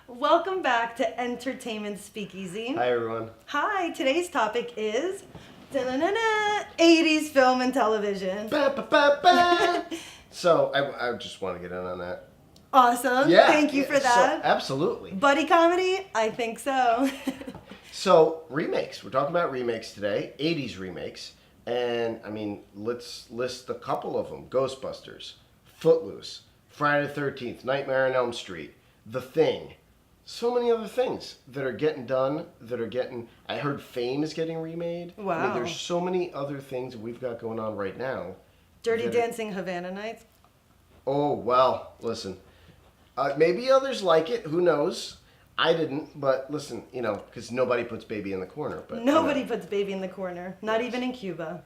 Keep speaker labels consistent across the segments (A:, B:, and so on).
A: Welcome back to Entertainment Speakeasy.
B: Hi, everyone.
A: Hi, today's topic is 80s film and television.
B: Ba, ba, ba, ba. So, I just want to get in on that.
A: Awesome.
B: Yeah.
A: Thank you for that.
B: So, absolutely.
A: Buddy comedy? I think so.
B: So, remakes. We're talking about remakes today, 80s remakes. And, I mean, let's list a couple of them. Ghostbusters, Footloose, Friday the 13th, Nightmare on Elm Street, The Thing. So many other things that are getting done, I heard Fame is getting remade.
A: Wow.
B: I mean, there's so many other things we've got going on right now.
A: Dirty Dancing Havana Nights?
B: Oh, well, listen. Maybe others like it. Who knows? I didn't, but listen, because nobody puts baby in the corner. But
A: Nobody puts baby in the corner. Not even in Cuba.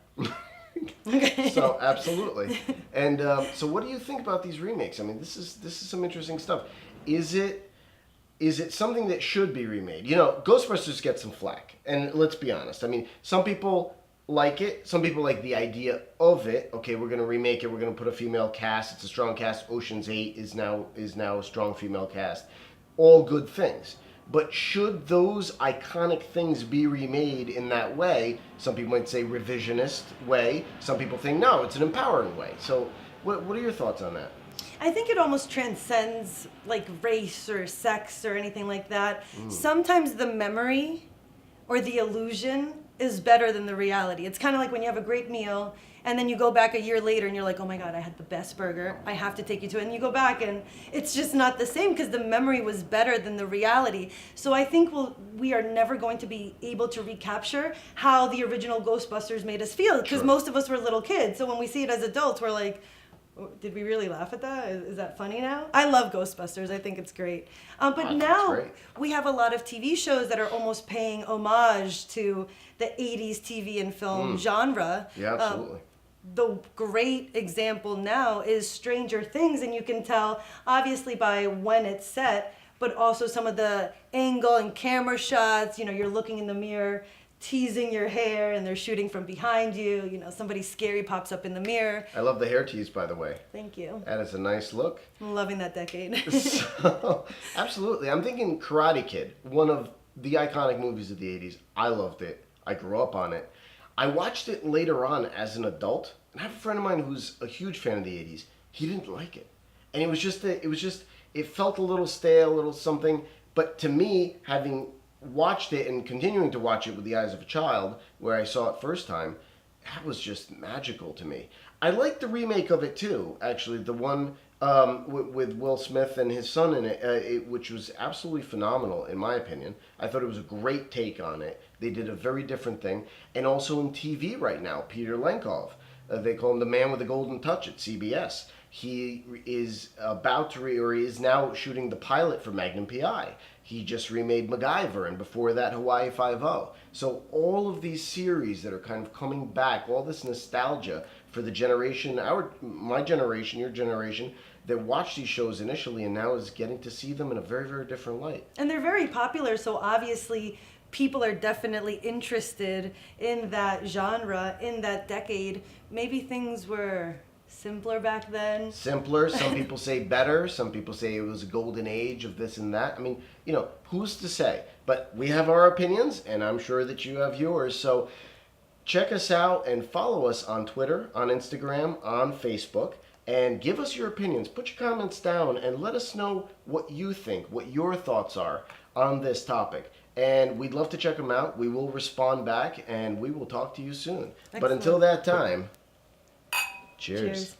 A: Okay.
B: So, absolutely. And so what do you think about these remakes? I mean, this is some interesting stuff. Is it something that should be remade? Ghostbusters gets some flack. And let's be honest. I mean, some people like it. Some people like the idea of it. Okay, we're going to remake it. We're going to put a female cast. It's a strong cast. Ocean's 8 is now a strong female cast. All good things. But should those iconic things be remade in that way? Some people might say revisionist way. Some people think, no, it's an empowering way. So what are your thoughts on that?
A: I think it almost transcends like race or sex or anything like that. Sometimes the memory or the illusion is better than the reality. It's kind of like when you have a great meal and then you go back a year later and you're like, oh my God, I had the best burger. I have to take you to it. And you go back and it's just not the same because the memory was better than the reality. So I think we are never going to be able to recapture how the original Ghostbusters made us feel because most of us were little kids. So when we see it as adults, we're like, did we really laugh at that? Is that funny now? I love Ghostbusters. I think it's great. But now we have a lot of TV shows that are almost paying homage to the 80s TV and film genre.
B: Yeah, absolutely.
A: The great example now is Stranger Things, and you can tell obviously by when it's set, but also some of the angle and camera shots. You're looking in the mirror, teasing your hair, and they're shooting from behind you. Somebody scary pops up in the mirror.
B: I love the hair tease, by the way.
A: Thank you.
B: That is a nice look.
A: I'm loving that decade.
B: So, absolutely. I'm thinking Karate Kid, one of the iconic movies of the 80s. I loved it. I grew up on it. I watched it later on as an adult, and I have a friend of mine who's a huge fan of the 80s. He didn't like it. And it felt a little stale, a little something. But to me, having watched it and continuing to watch it with the eyes of a child, where I saw it first time, that was just magical to me. I like the remake of it too, actually, the one with Will Smith and his son in it, which was absolutely phenomenal in my opinion. I thought it was a great take on it. They did a very different thing. And also in TV right now, Peter Lenkov, they call him the man with the golden touch at CBS. He is he is now shooting the pilot for Magnum P.I. He just remade MacGyver, and before that, Hawaii Five-0. So all of these series that are kind of coming back, all this nostalgia for the generation, my generation, your generation, that watched these shows initially and now is getting to see them in a very, very different light.
A: And they're very popular, so obviously people are definitely interested in that genre, in that decade. Maybe things were simpler back then.
B: Simpler. Some people say better. Some people say it was a golden age of this and that. I mean, who's to say? But we have our opinions, and I'm sure that you have yours. So check us out and follow us on Twitter, on Instagram, on Facebook, and give us your opinions. Put your comments down and let us know what you think, what your thoughts are on this topic. And we'd love to check them out. We will respond back, and we will talk to you soon. Excellent. But until that time, cheers.